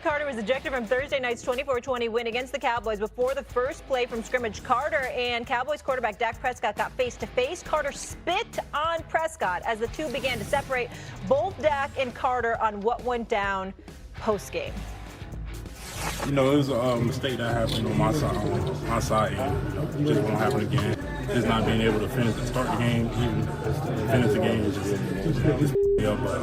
Jalen Carter was ejected from Thursday night's 24-20 win against the Cowboys before the first play from scrimmage. Carter and Cowboys quarterback Dak Prescott got face-to-face. Carter spit on Prescott as the two began to separate. Both Dak and Carter on what went down post-game. You know, it was a mistake that happened on my side, and it just won't happen again. Just not being able to start the game, even finish the game, is just up, but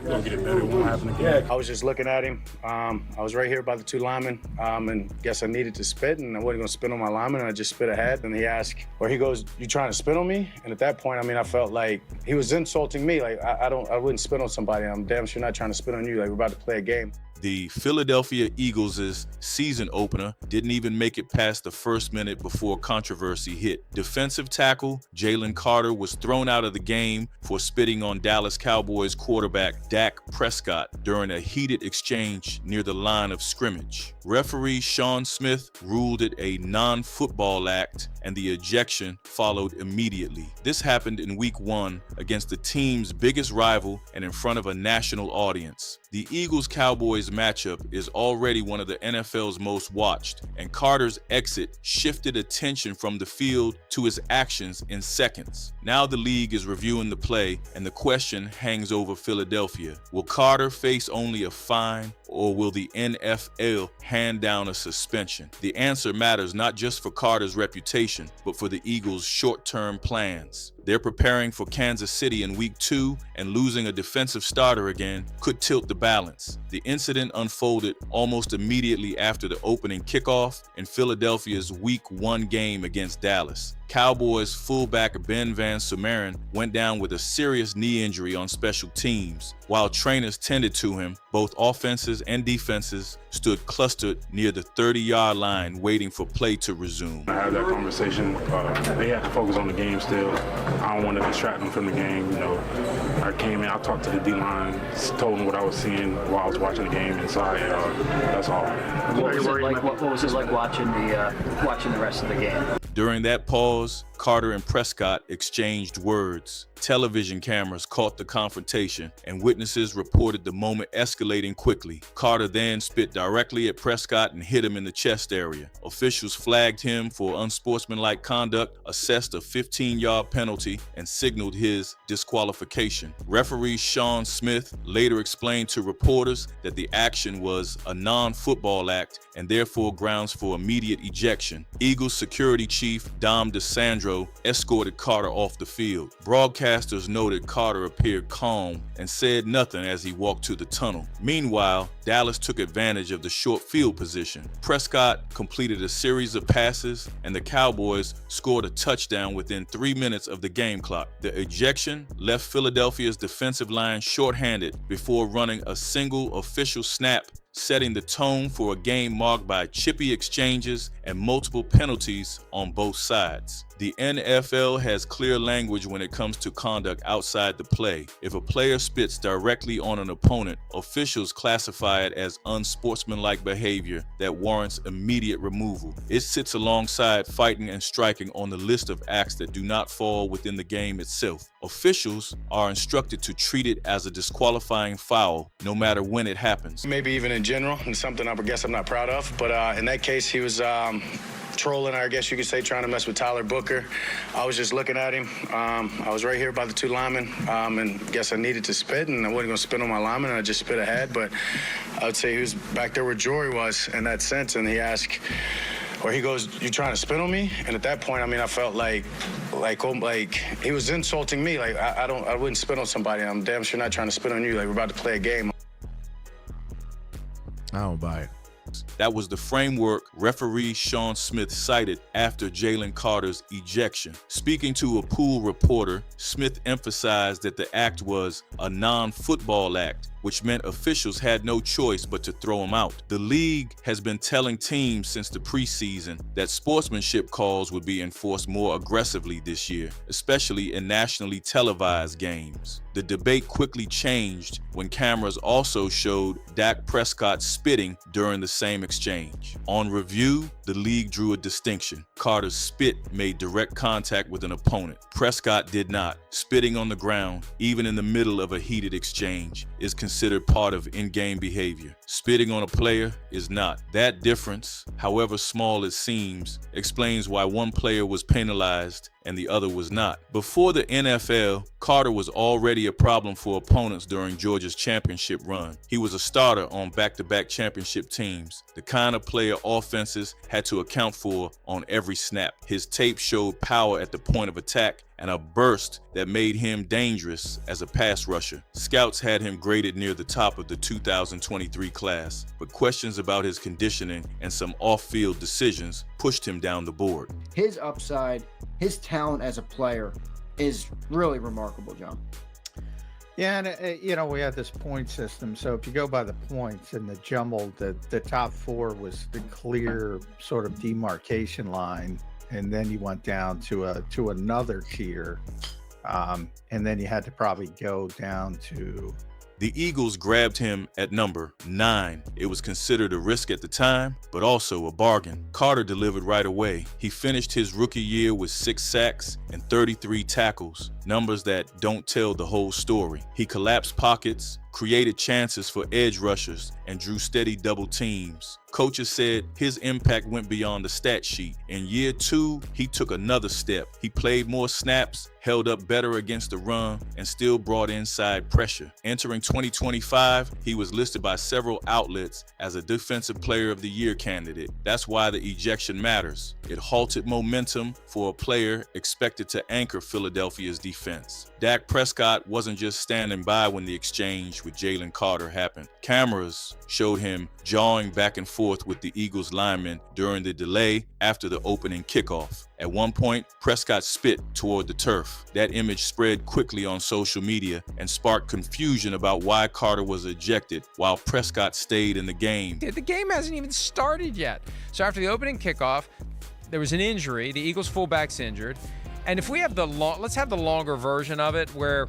we'll get it better. It won't happen again. I was just looking at him. I was right here by the two linemen, and guess I needed to spit, and I wasn't going to spit on my lineman, and I just spit ahead. And he asked, or he goes, "You trying to spit on me?" And at that point, I mean, I felt like he was insulting me. Like I wouldn't spit on somebody. I'm damn sure not trying to spit on you. Like we're about to play a game. The Philadelphia Eagles' season opener didn't even make it past the first minute before controversy hit. Defensive tackle Jalen Carter was thrown out of the game for spitting on Dallas Cowboys quarterback Dak Prescott during a heated exchange near the line of scrimmage. Referee Sean Smith ruled it a non-football act, and the ejection followed immediately. This happened in Week 1 against the team's biggest rival and in front of a national audience. The Eagles-Cowboys matchup is already one of the NFL's most watched, and Carter's exit shifted attention from the field to his actions in seconds. Now the league is reviewing the play, and the question hangs over Philadelphia. Will Carter face only a fine, or will the NFL hand down a suspension? The answer matters not just for Carter's reputation, but for the Eagles' short-term plans. They're preparing for Kansas City in Week 2, and losing a defensive starter again could tilt the balance. The incident unfolded almost immediately after the opening kickoff in Philadelphia's Week 1 game against Dallas. Cowboys fullback Ben Van Sumeren went down with a serious knee injury on special teams. While trainers tended to him, both offenses and defenses stood clustered near the 30-yard line waiting for play to resume. I had that conversation. They have to focus on the game still. I don't want to distract them from the game. You know, I came in, I talked to the D-line, told them what I was seeing while I was watching the game inside. That's all. What was it like watching the rest of the game? During that pause, Carter and Prescott exchanged words. Television cameras caught the confrontation, and witnesses reported the moment escalating quickly. Carter then spit directly at Prescott and hit him in the chest area. Officials flagged him for unsportsmanlike conduct, assessed a 15-yard penalty, and signaled his disqualification. Referee Sean Smith later explained to reporters that the action was a non-football act and therefore grounds for immediate ejection. Eagles security chief Dom DeSandro escorted Carter off the field. Broadcasters noted Carter appeared calm and said nothing as he walked to the tunnel. Meanwhile, Dallas took advantage of the short field position. Prescott completed a series of passes, and the Cowboys scored a touchdown within 3 minutes of the game clock. The ejection left Philadelphia's defensive line shorthanded before running a single official snap, setting the tone for a game marked by chippy exchanges and multiple penalties on both sides. The NFL has clear language when it comes to conduct outside the play. If a player spits directly on an opponent, officials classify it as unsportsmanlike behavior that warrants immediate removal. It sits alongside fighting and striking on the list of acts that do not fall within the game itself. Officials are instructed to treat it as a disqualifying foul, no matter when it happens. Maybe even in general, and something I guess I'm not proud of, but in that case, he was trolling, I guess you could say, trying to mess with Tyler Booker. I was just looking at him. I was right here by the two linemen, and guess I needed to spit, and I wasn't going to spit on my lineman, and I just spit ahead, but I would say he was back there where Jory was in that sense, and he asked, or he goes, "You trying to spit on me?" And at that point, I mean, I felt like he was insulting me. Like I wouldn't spit on somebody. I'm damn sure not trying to spit on you. Like we're about to play a game. I don't buy it. That was the framework referee Sean Smith cited after Jalen Carter's ejection. Speaking to a pool reporter, Smith emphasized that the act was a non-football act, which meant officials had no choice but to throw him out. The league has been telling teams since the preseason that sportsmanship calls would be enforced more aggressively this year, especially in nationally televised games. The debate quickly changed when cameras also showed Dak Prescott spitting during the same exchange. On review, the league drew a distinction. Carter's spit made direct contact with an opponent. Prescott did not. Spitting on the ground, even in the middle of a heated exchange, is considered part of in-game behavior. Spitting on a player is not. That difference, however small it seems, explains why one player was penalized and the other was not. Before the NFL, Carter was already a problem for opponents during Georgia's championship run. He was a starter on back-to-back championship teams, the kind of player offenses had to account for on every snap. His tape showed power at the point of attack and a burst that made him dangerous as a pass rusher. Scouts had him graded near the top of the 2023 class, but questions about his conditioning and some off-field decisions pushed him down the board. His upside, his talent as a player is really remarkable, John. Yeah, and we have this point system. So if you go by the points and the jumble, the top four was the clear sort of demarcation line, and then you went down to another tier, and then you had to probably go down to. The Eagles grabbed him at number 9. It was considered a risk at the time, but also a bargain. Carter delivered right away. He finished his rookie year with 6 sacks and 33 tackles, numbers that don't tell the whole story. He collapsed pockets, created chances for edge rushers, and drew steady double teams. Coaches said his impact went beyond the stat sheet. In year 2, he took another step. He played more snaps, held up better against the run, and still brought inside pressure. Entering 2025, he was listed by several outlets as a Defensive Player of the Year candidate. That's why the ejection matters. It halted momentum for a player expected to anchor Philadelphia's defense. Dak Prescott wasn't just standing by when the exchange with Jalen Carter happened. Cameras showed him jawing back and forth with the Eagles linemen during the delay after the opening kickoff. At one point, Prescott spit toward the turf. That image spread quickly on social media and sparked confusion about why Carter was ejected while Prescott stayed in the game. The game hasn't even started yet. So after the opening kickoff, there was an injury. The Eagles fullback's injured. And if we have let's have the longer version of it where,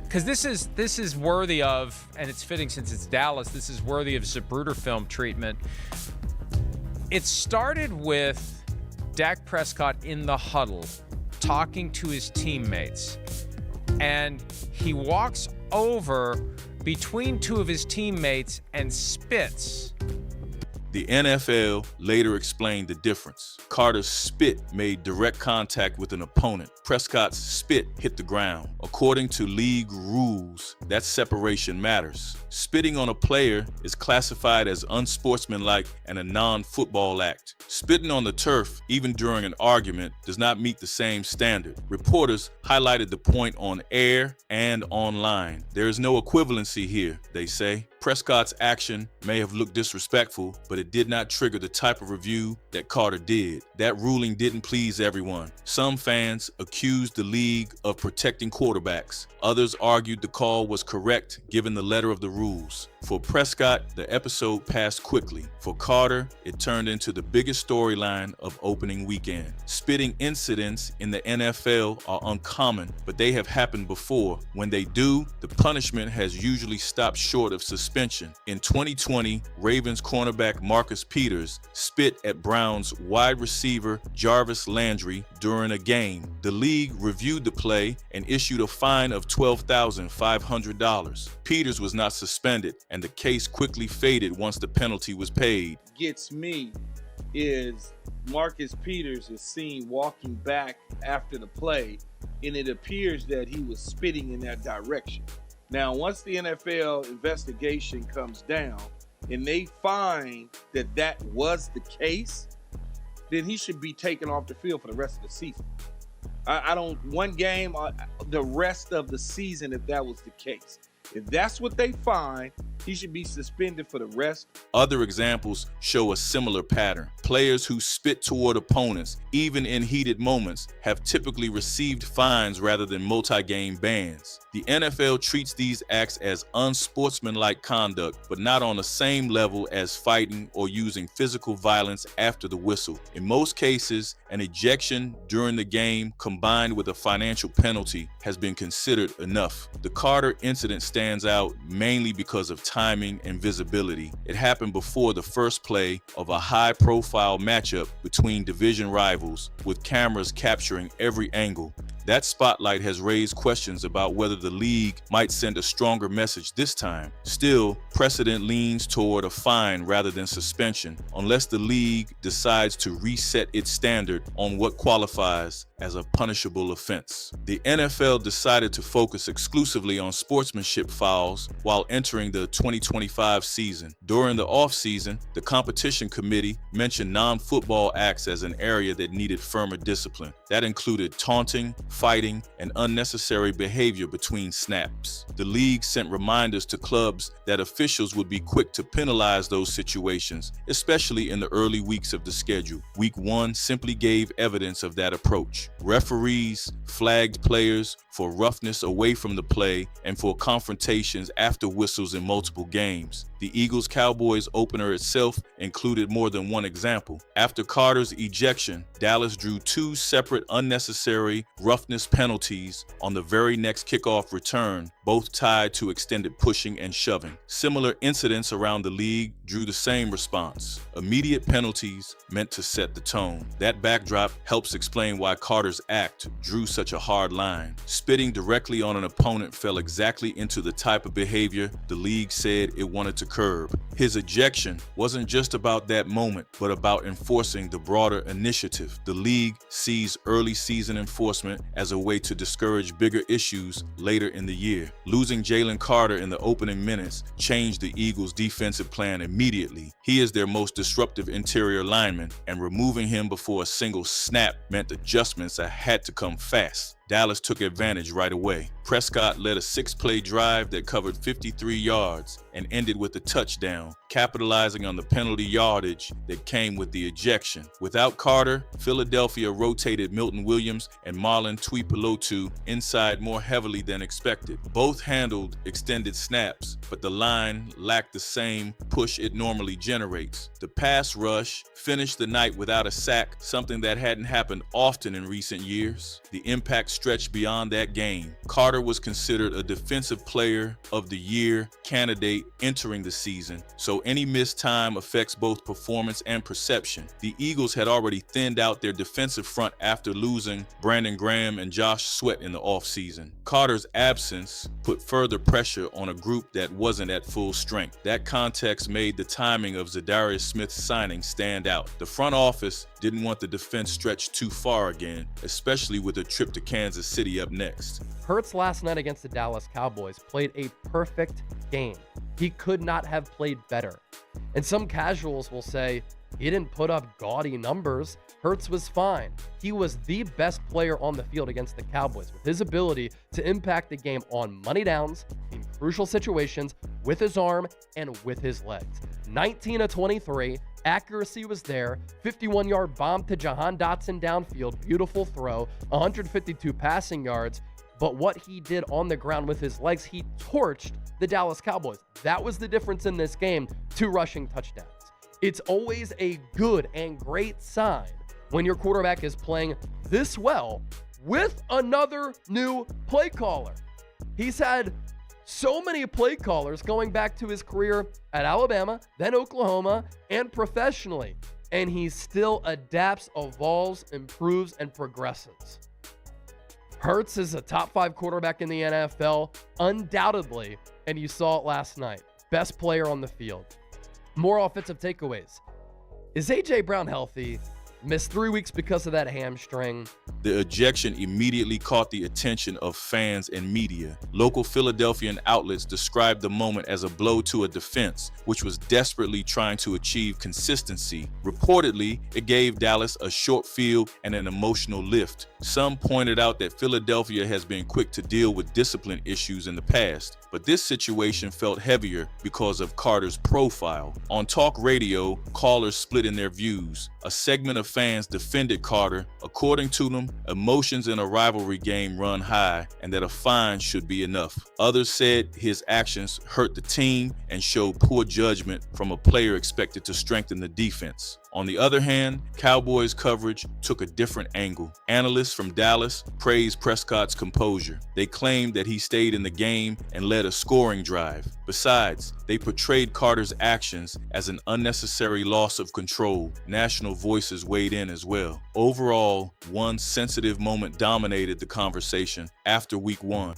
because this is worthy of, and it's fitting since it's Dallas, this is worthy of Zapruder film treatment. It started with Dak Prescott in the huddle talking to his teammates, and he walks over between two of his teammates and spits. The NFL later explained the difference. Carter's spit made direct contact with an opponent. Prescott's spit hit the ground. According to league rules, that separation matters. Spitting on a player is classified as unsportsmanlike and a non-football act. Spitting on the turf, even during an argument, does not meet the same standard. Reporters highlighted the point on air and online. There is no equivalency here, they say. Prescott's action may have looked disrespectful, but it did not trigger the type of review that Carter did. That ruling didn't please everyone. Some fans accused the league of protecting quarterbacks. Others argued the call was correct given the letter of the rules. For Prescott, the episode passed quickly. For Carter, it turned into the biggest storyline of opening weekend. Spitting incidents in the NFL are uncommon, but they have happened before. When they do, the punishment has usually stopped short of suspension. In 2020, Ravens cornerback Marcus Peters spit at Browns wide receiver Jarvis Landry during a game. The league reviewed the play and issued a fine of $12,500. Peters was not suspended, and the case quickly faded once the penalty was paid. Gets me is Marcus Peters is seen walking back after the play, and it appears that he was spitting in that direction. Now, once the NFL investigation comes down and they find that that was the case, then he should be taken off the field for the rest of the season. I don't, one game, the rest of the season if that was the case. If that's what they find, he should be suspended for the rest. Other examples show a similar pattern. Players who spit toward opponents, even in heated moments, have typically received fines rather than multi-game bans. The NFL treats these acts as unsportsmanlike conduct, but not on the same level as fighting or using physical violence after the whistle. In most cases, an ejection during the game combined with a financial penalty has been considered enough. The Carter incident stands out mainly because of timing and visibility. It happened before the first play of a high-profile matchup between division rivals, with cameras capturing every angle. That spotlight has raised questions about whether the league might send a stronger message this time. Still, precedent leans toward a fine rather than suspension, unless the league decides to reset its standard on what qualifies as a punishable offense. The NFL decided to focus exclusively on sportsmanship fouls while entering the 2025 season. During the offseason, the competition committee mentioned non-football acts as an area that needed firmer discipline. That included taunting, fighting, and unnecessary behavior between snaps. The league sent reminders to clubs that officials would be quick to penalize those situations, especially in the early weeks of the schedule. Week 1 simply gave evidence of that approach. Referees flagged players for roughness away from the play and for confrontations after whistles in multiple games. The Eagles-Cowboys opener itself included more than one example. After Carter's ejection, Dallas drew 2 separate unnecessary roughness penalties on the very next kickoff return, both tied to extended pushing and shoving. Similar incidents around the league drew the same response. Immediate penalties meant to set the tone. That backdrop helps explain why Carter's act drew such a hard line. Spitting directly on an opponent fell exactly into the type of behavior the league said it wanted to curb. His ejection wasn't just about that moment, but about enforcing the broader initiative. The league sees early season enforcement as a way to discourage bigger issues later in the year. Losing Jalen Carter in the opening minutes changed the Eagles' defensive plan immediately. He is their most disruptive interior lineman, and removing him before a single snap meant adjustments that had to come fast. Dallas took advantage right away. Prescott led a 6-play drive that covered 53 yards and ended with a touchdown, capitalizing on the penalty yardage that came with the ejection. Without Carter, Philadelphia rotated Milton Williams and Marlon Tuipulotu inside more heavily than expected. Both handled extended snaps, but the line lacked the same push it normally generates. The pass rush finished the night without a sack, something that hadn't happened often in recent years. The impact stretched beyond that game. Carter was considered a Defensive Player of the Year candidate entering the season, so any missed time affects both performance and perception. The Eagles had already thinned out their defensive front after losing Brandon Graham and Josh Sweat in the offseason. Carter's absence put further pressure on a group that wasn't at full strength. That context made the timing of Zadarius Smith's signing stand out. The front office didn't want the defense stretched too far again, especially with a trip to Kansas City up next. Hurts last night against the Dallas Cowboys played a perfect game. He could not have played better. And some casuals will say he didn't put up gaudy numbers. Hurts was fine. He was the best player on the field against the Cowboys with his ability to impact the game on money downs, in crucial situations, with his arm and with his legs. 19 of 23. Accuracy was there. 51-yard bomb to Jahan Dotson downfield. Beautiful throw. 152 passing yards. But what he did on the ground with his legs, he torched the Dallas Cowboys. That was the difference in this game. 2 rushing touchdowns. It's always a good and great sign when your quarterback is playing this well with another new play caller. He's had so many play callers going back to his career at Alabama, then Oklahoma, and professionally. And he still adapts, evolves, improves, and progresses. Hurts is a top 5 quarterback in the NFL, undoubtedly, and you saw it last night. Best player on the field. More offensive takeaways. Is A.J. Brown healthy? Missed 3 weeks because of that hamstring. The ejection immediately caught the attention of fans and media. Local Philadelphian outlets described the moment as a blow to a defense, which was desperately trying to achieve consistency. Reportedly, it gave Dallas a short field and an emotional lift. Some pointed out that Philadelphia has been quick to deal with discipline issues in the past, but this situation felt heavier because of Carter's profile. On talk radio, callers split in their views. A segment of fans defended Carter. According to them, emotions in a rivalry game run high and that a fine should be enough. Others said his actions hurt the team and showed poor judgment from a player expected to strengthen the defense. On the other hand, Cowboys coverage took a different angle. Analysts from Dallas praised Prescott's composure. They claimed that he stayed in the game and led led a scoring drive. Besides, they portrayed Carter's actions as an unnecessary loss of control. National voices weighed in as well. Overall, one sensitive moment dominated the conversation after week 1.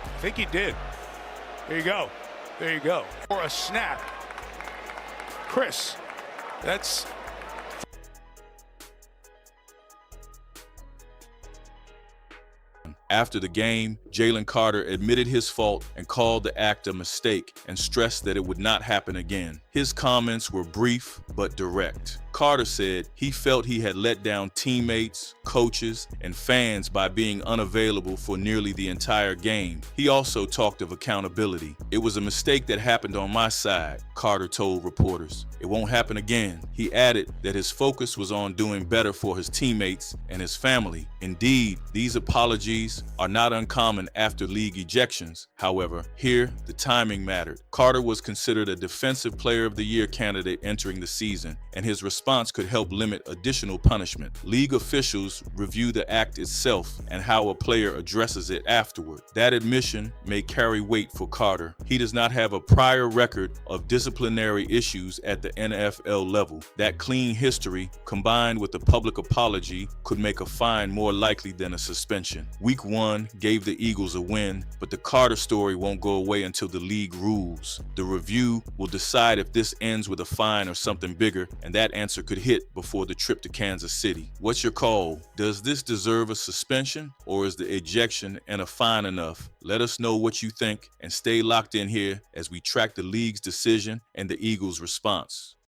I think he did. There you go. There you go. For a snap. Chris, that's... After the game, Jalen Carter admitted his fault and called the act a mistake and stressed that it would not happen again. His comments were brief but direct. Carter said he felt he had let down teammates, coaches, and fans by being unavailable for nearly the entire game. He also talked of accountability. "It was a mistake that happened on my side," Carter told reporters. "It won't happen again." He added that his focus was on doing better for his teammates and his family. Indeed, these apologies are not uncommon after league ejections. However, here the timing mattered. Carter was considered a Defensive Player of the Year candidate entering the season, and his response could help limit additional punishment. League officials review the act itself and how a player addresses it afterward. That admission may carry weight for Carter. He does not have a prior record of disciplinary issues at the NFL level. That clean history, combined with a public apology, could make a fine more likely than a suspension. Week 1 gave the Eagles a win, but the Carter story won't go away until the league rules. The review will decide if this ends with a fine or something bigger, and that answer could hit before the trip to Kansas City. What's your call? Does this deserve a suspension, or is the ejection and a fine enough? Let us know what you think, and stay locked in here as we track the league's decision and the Eagles' response.